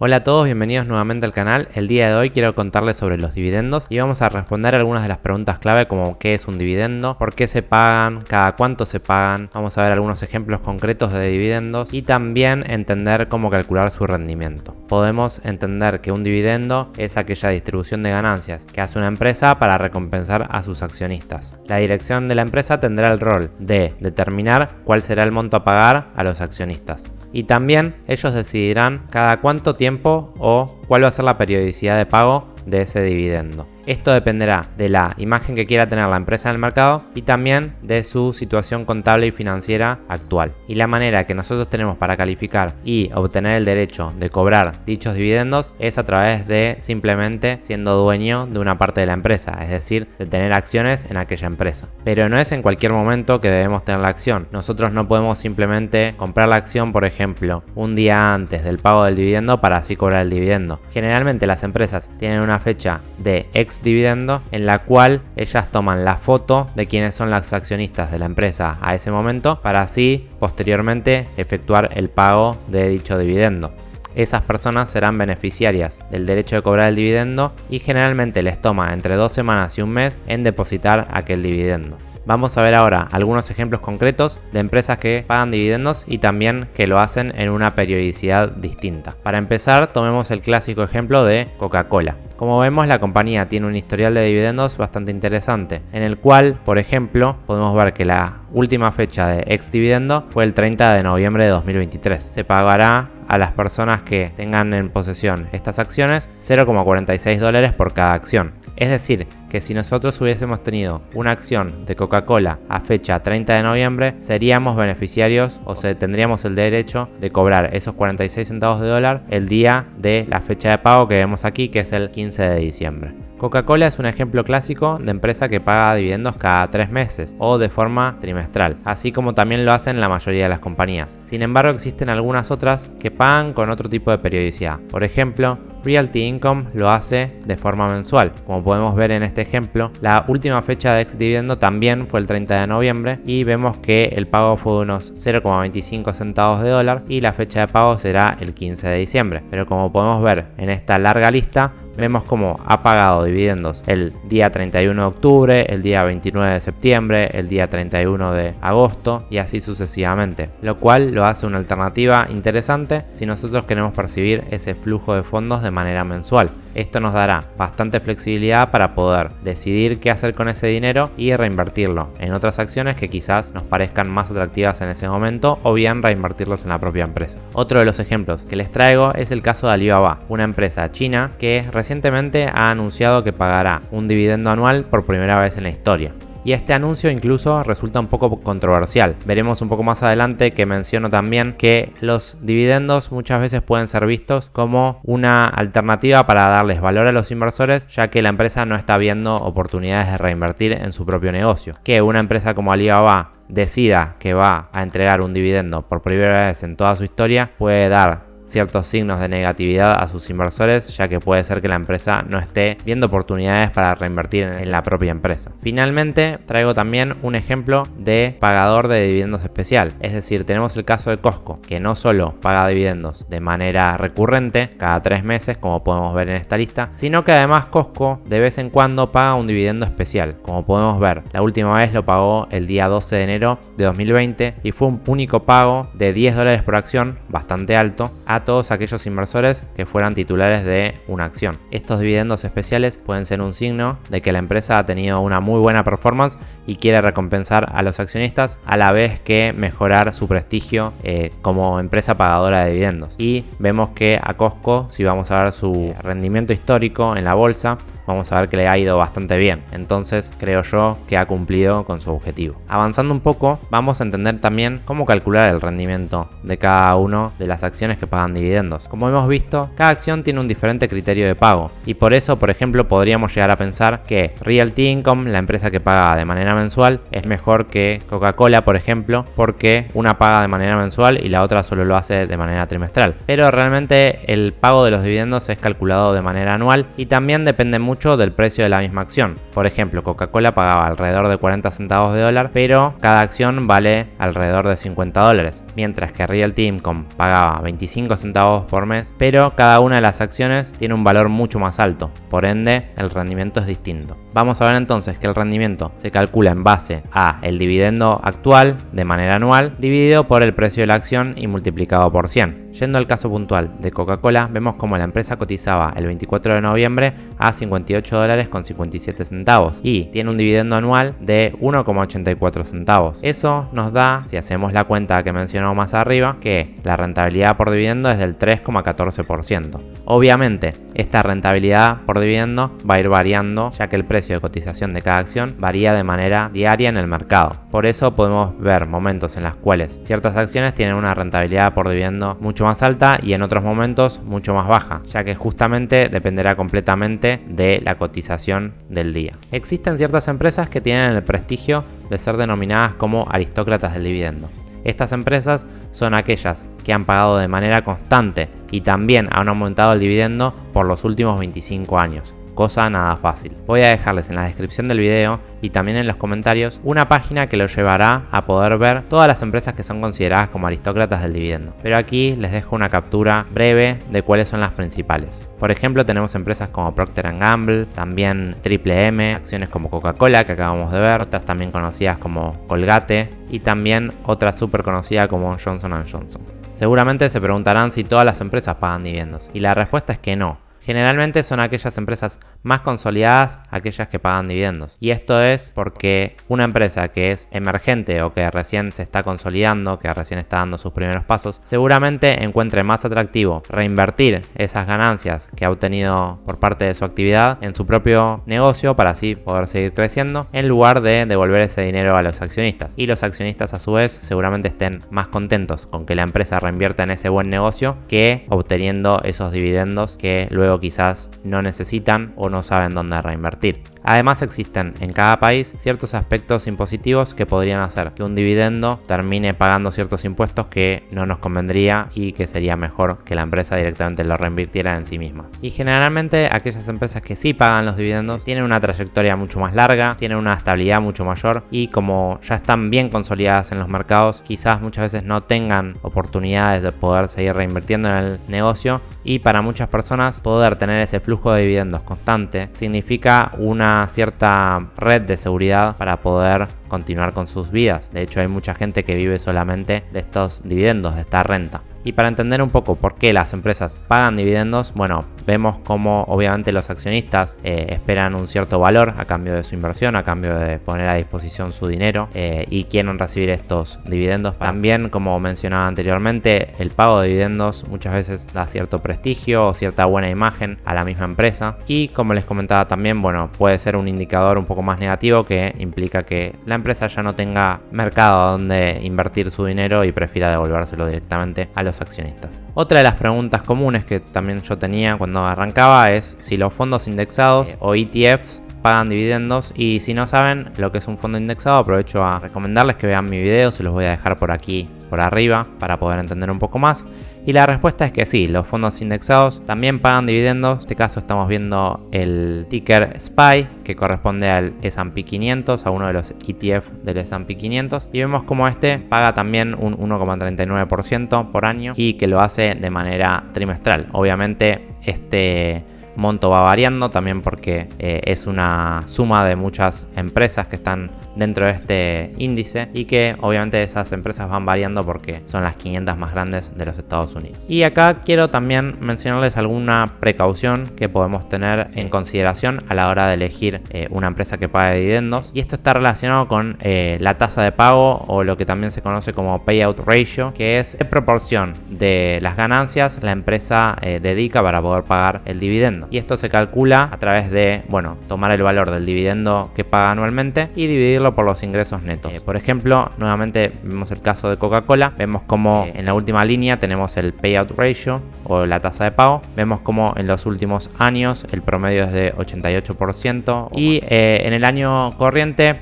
Hola a todos, bienvenidos nuevamente al canal. El día de hoy quiero contarles sobre los dividendos y vamos a responder algunas de las preguntas clave como qué es un dividendo, por qué se pagan, cada cuánto se pagan. Vamos a ver algunos ejemplos concretos de dividendos y también entender cómo calcular su rendimiento. Podemos entender que un dividendo es aquella distribución de ganancias que hace una empresa para recompensar a sus accionistas. La dirección de la empresa tendrá el rol de determinar cuál será el monto a pagar a los accionistas. Y también ellos decidirán cada cuánto tiempo o cuál va a ser la periodicidad de pago de ese dividendo. Esto dependerá de la imagen que quiera tener la empresa en el mercado y también de su situación contable y financiera actual. Y la manera que nosotros tenemos para calificar y obtener el derecho de cobrar dichos dividendos es a través de simplemente siendo dueño de una parte de la empresa, es decir, de tener acciones en aquella empresa. Pero no es en cualquier momento que debemos tener la acción. Nosotros no podemos simplemente comprar la acción, por ejemplo, un día antes del pago del dividendo para así cobrar el dividendo. Generalmente las empresas tienen una fecha de dividendo en la cual ellas toman la foto de quienes son los accionistas de la empresa a ese momento para así posteriormente efectuar el pago de dicho dividendo. Esas personas serán beneficiarias del derecho de cobrar el dividendo y generalmente les toma entre 2 semanas y un mes en depositar aquel dividendo. Vamos a ver ahora algunos ejemplos concretos de empresas que pagan dividendos y también que lo hacen en una periodicidad distinta. Para empezar, tomemos el clásico ejemplo de Coca-Cola. Como vemos, la compañía tiene un historial de dividendos bastante interesante, en el cual, por ejemplo, podemos ver que la última fecha de ex dividendo fue el 30 de noviembre de 2023. Se pagará a las personas que tengan en posesión estas acciones $0,46 por cada acción. Es decir, que si nosotros hubiésemos tenido una acción de Coca-Cola a fecha 30 de noviembre, seríamos beneficiarios o tendríamos el derecho de cobrar esos 46 centavos de dólar el día de la fecha de pago que vemos aquí, que es el 15 de diciembre. Coca-Cola es un ejemplo clásico de empresa que paga dividendos cada 3 meses o de forma trimestral, así como también lo hacen la mayoría de las compañías. Sin embargo, existen algunas otras que pagan con otro tipo de periodicidad. Por ejemplo, Realty Income lo hace de forma mensual. Como podemos ver en este ejemplo, la última fecha de ex dividendo también fue el 30 de noviembre y vemos que el pago fue de unos 0,25 centavos de dólar y la fecha de pago será el 15 de diciembre. Pero como podemos ver en esta larga lista, vemos cómo ha pagado dividendos el día 31 de octubre, el día 29 de septiembre, el día 31 de agosto y así sucesivamente, lo cual lo hace una alternativa interesante si nosotros queremos percibir ese flujo de fondos de manera mensual. Esto nos dará bastante flexibilidad para poder decidir qué hacer con ese dinero y reinvertirlo en otras acciones que quizás nos parezcan más atractivas en ese momento o bien reinvertirlos en la propia empresa. Otro de los ejemplos que les traigo es el caso de Alibaba, una empresa china que recientemente ha anunciado que pagará un dividendo anual por primera vez en la historia. Y este anuncio incluso resulta un poco controversial. Veremos un poco más adelante que menciono también que los dividendos muchas veces pueden ser vistos como una alternativa para darles valor a los inversores, ya que la empresa no está viendo oportunidades de reinvertir en su propio negocio. Que una empresa como Alibaba decida que va a entregar un dividendo por primera vez en toda su historia puede dar ciertos signos de negatividad a sus inversores, ya que puede ser que la empresa no esté viendo oportunidades para reinvertir en la propia empresa. Finalmente, traigo también un ejemplo de pagador de dividendos especial. Es decir, tenemos el caso de Costco, que no solo paga dividendos de manera recurrente, cada 3 meses, como podemos ver en esta lista, sino que además Costco de vez en cuando paga un dividendo especial. Como podemos ver, la última vez lo pagó el día 12 de enero de 2020 y fue un único pago de $10 por acción, bastante alto, a todos aquellos inversores que fueran titulares de una acción. Estos dividendos especiales pueden ser un signo de que la empresa ha tenido una muy buena performance y quiere recompensar a los accionistas a la vez que mejorar su prestigio como empresa pagadora de dividendos. Y vemos que a Costco, si vamos a ver su rendimiento histórico en la bolsa, vamos a ver que le ha ido bastante bien. Entonces creo yo que ha cumplido con su objetivo. Avanzando un poco, vamos a entender también cómo calcular el rendimiento de cada una de las acciones que pagan dividendos. Como hemos visto, cada acción tiene un diferente criterio de pago y por eso, por ejemplo, podríamos llegar a pensar que Realty Income, la empresa que paga de manera mensual, es mejor que Coca-Cola, por ejemplo, porque una paga de manera mensual y la otra solo lo hace de manera trimestral. Pero realmente el pago de los dividendos es calculado de manera anual y también depende mucho del precio de la misma acción. Por ejemplo, Coca-Cola pagaba alrededor de 40 centavos de dólar, pero cada acción vale alrededor de 50 dólares, mientras que Realty Income pagaba 25 centavos por mes, pero cada una de las acciones tiene un valor mucho más alto, por ende el rendimiento es distinto. Vamos a ver entonces que el rendimiento se calcula en base a el dividendo actual de manera anual dividido por el precio de la acción y multiplicado por 100. Yendo al caso puntual de Coca-Cola, vemos como la empresa cotizaba el 24 de noviembre a 58 dólares con 57 centavos y tiene un dividendo anual de 1,84 centavos. Eso nos da, si hacemos la cuenta que mencionamos más arriba, que la rentabilidad por dividendo es del 3,14%. Obviamente, esta rentabilidad por dividendo va a ir variando, ya que el precio de cotización de cada acción varía de manera diaria en el mercado. Por eso podemos ver momentos en los cuales ciertas acciones tienen una rentabilidad por dividendo mucho más alta y en otros momentos mucho más baja, ya que justamente dependerá completamente de la cotización del día. Existen ciertas empresas que tienen el prestigio de ser denominadas como aristócratas del dividendo. Estas empresas son aquellas que han pagado de manera constante y también han aumentado el dividendo por los últimos 25 años. Cosa nada fácil. Voy a dejarles en la descripción del video y también en los comentarios una página que los llevará a poder ver todas las empresas que son consideradas como aristócratas del dividendo. Pero aquí les dejo una captura breve de cuáles son las principales. Por ejemplo, tenemos empresas como Procter & Gamble, también Triple M, acciones como Coca-Cola que acabamos de ver, otras también conocidas como Colgate y también otra súper conocida como Johnson & Johnson. Seguramente se preguntarán si todas las empresas pagan dividendos y la respuesta es que no. Generalmente son aquellas empresas más consolidadas aquellas que pagan dividendos. Y esto es porque una empresa que es emergente o que recién se está consolidando, que recién está dando sus primeros pasos, seguramente encuentre más atractivo reinvertir esas ganancias que ha obtenido por parte de su actividad en su propio negocio para así poder seguir creciendo, en lugar de devolver ese dinero a los accionistas. Y los accionistas a su vez seguramente estén más contentos con que la empresa reinvierta en ese buen negocio que obteniendo esos dividendos que luego quizás no necesitan o no saben dónde reinvertir. Además existen en cada país ciertos aspectos impositivos que podrían hacer que un dividendo termine pagando ciertos impuestos que no nos convendría y que sería mejor que la empresa directamente lo reinvirtiera en sí misma. Y generalmente aquellas empresas que sí pagan los dividendos tienen una trayectoria mucho más larga, tienen una estabilidad mucho mayor y como ya están bien consolidadas en los mercados, quizás muchas veces no tengan oportunidades de poder seguir reinvirtiendo en el negocio y para muchas personas poder tener ese flujo de dividendos constante significa una cierta red de seguridad para poder continuar con sus vidas. De hecho, hay mucha gente que vive solamente de estos dividendos, de esta renta. Y para entender un poco por qué las empresas pagan dividendos, bueno, vemos cómo obviamente los accionistas esperan un cierto valor a cambio de su inversión, a cambio de poner a disposición su dinero y quieren recibir estos dividendos. También, como mencionaba anteriormente, el pago de dividendos muchas veces da cierto prestigio o cierta buena imagen a la misma empresa y como les comentaba también, bueno, puede ser un indicador un poco más negativo que implica que la empresa ya no tenga mercado donde invertir su dinero y prefiera devolvérselo directamente a los accionistas. Otra de las preguntas comunes que también yo tenía cuando arrancaba es si los fondos indexados o ETFs pagan dividendos, y si no saben lo que es un fondo indexado, aprovecho a recomendarles que vean mi video, se los voy a dejar por aquí por arriba para poder entender un poco más. Y la respuesta es que sí, los fondos indexados también pagan dividendos. En este caso estamos viendo el ticker SPY, que corresponde al S&P 500, a uno de los ETF del S&P 500. Y vemos como este paga también un 1,39% por año y que lo hace de manera trimestral. Obviamente este monto va variando también porque es una suma de muchas empresas que están dentro de este índice y que obviamente esas empresas van variando porque son las 500 más grandes de los Estados Unidos. Y acá quiero también mencionarles alguna precaución que podemos tener en consideración a la hora de elegir una empresa que pague dividendos, y esto está relacionado con la tasa de pago o lo que también se conoce como payout ratio, que es qué proporción de las ganancias la empresa dedica para poder pagar el dividendo. Y esto se calcula a través de, bueno, tomar el valor del dividendo que paga anualmente y dividirlo por los ingresos netos. Por ejemplo, nuevamente vemos el caso de Coca-Cola, vemos como en la última línea tenemos el payout ratio o la tasa de pago, vemos como en los últimos años el promedio es de 88% y en el año corriente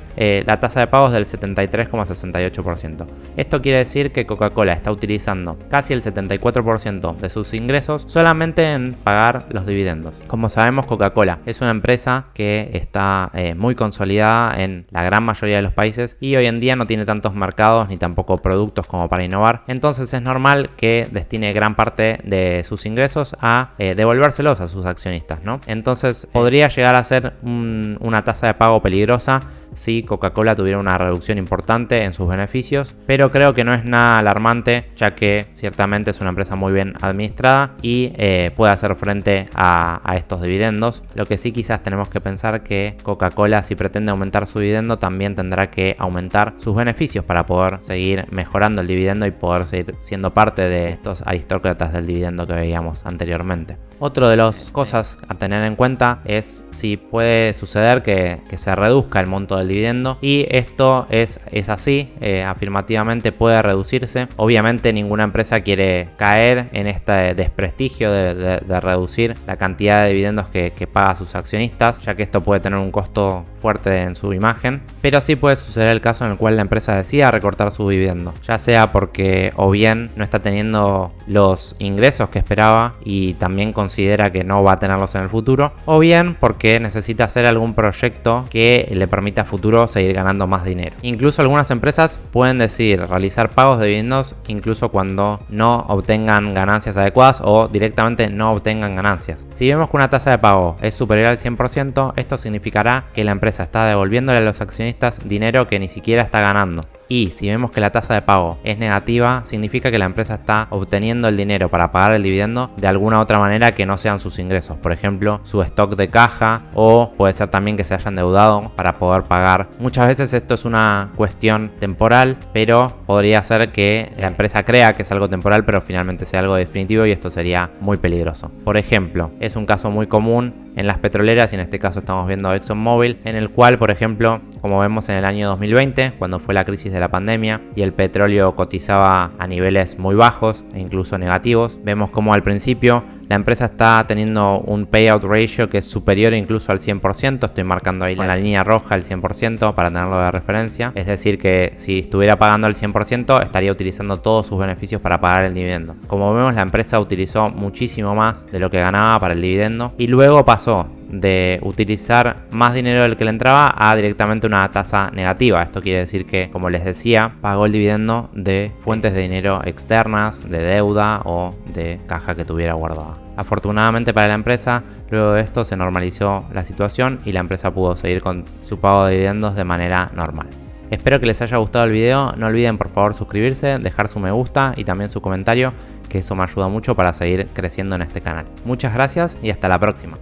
la tasa de pago es del 73,68%. Esto quiere decir que Coca-Cola está utilizando casi el 74% de sus ingresos solamente en pagar los dividendos. dividendos. Como sabemos, Coca-Cola es una empresa que está muy consolidada en la gran mayoría de los países y hoy en día no tiene tantos mercados ni tampoco productos como para innovar. Entonces es normal que destine gran parte de sus ingresos a devolvérselos a sus accionistas, ¿no? Entonces podría llegar a ser una tasa de pago peligrosa si Coca-Cola tuviera una reducción importante en sus beneficios, pero creo que no es nada alarmante, ya que ciertamente es una empresa muy bien administrada y puede hacer frente a estos dividendos. Lo que sí quizás tenemos que pensar que Coca-Cola, si pretende aumentar su dividendo, también tendrá que aumentar sus beneficios para poder seguir mejorando el dividendo y poder seguir siendo parte de estos aristócratas del dividendo que veíamos anteriormente. Otra de las cosas a tener en cuenta es si puede suceder que se reduzca el monto del dividendo, y esto es así, afirmativamente puede reducirse. Obviamente ninguna empresa quiere caer en este desprestigio de reducir la cantidad de dividendos que paga a sus accionistas, ya que esto puede tener un costo fuerte en su imagen, pero sí puede suceder el caso en el cual la empresa decida recortar su dividendo, ya sea porque o bien no está teniendo los ingresos que esperaba y también considera que no va a tenerlos en el futuro, o bien porque necesita hacer algún proyecto que le permita a futuro seguir ganando más dinero. Incluso algunas empresas pueden decidir realizar pagos de dividendos incluso cuando no obtengan ganancias adecuadas o directamente no obtengan ganancias. Si vemos que una tasa de pago es superior al 100%, esto significará que la empresa está devolviéndole a los accionistas dinero que ni siquiera está ganando. Y si vemos que la tasa de pago es negativa, significa que la empresa está obteniendo el dinero para pagar el dividendo de alguna otra manera que no sean sus ingresos. Por ejemplo, su stock de caja, o puede ser también que se haya endeudado para poder pagar. Muchas veces esto es una cuestión temporal, pero podría ser que la empresa crea que es algo temporal, pero finalmente sea algo definitivo, y esto sería muy peligroso. Por ejemplo, es un caso muy común en las petroleras, y en este caso estamos viendo ExxonMobil, en el cual, por ejemplo, como vemos en el año 2020, cuando fue la crisis de la pandemia y el petróleo cotizaba a niveles muy bajos e incluso negativos, vemos como al principio la empresa está teniendo un payout ratio que es superior incluso al 100%. Estoy marcando ahí en la línea roja el 100% para tenerlo de referencia. Es decir, que si estuviera pagando el 100%, estaría utilizando todos sus beneficios para pagar el dividendo. Como vemos, la empresa utilizó muchísimo más de lo que ganaba para el dividendo, y luego pasó de utilizar más dinero del que le entraba a directamente una tasa negativa. Esto quiere decir que, como les decía, pagó el dividendo de fuentes de dinero externas, de deuda o de caja que tuviera guardada. Afortunadamente para la empresa, luego de esto se normalizó la situación y la empresa pudo seguir con su pago de dividendos de manera normal. Espero que les haya gustado el video. No olviden por favor suscribirse, dejar su me gusta y también su comentario, que eso me ayuda mucho para seguir creciendo en este canal. Muchas gracias y hasta la próxima.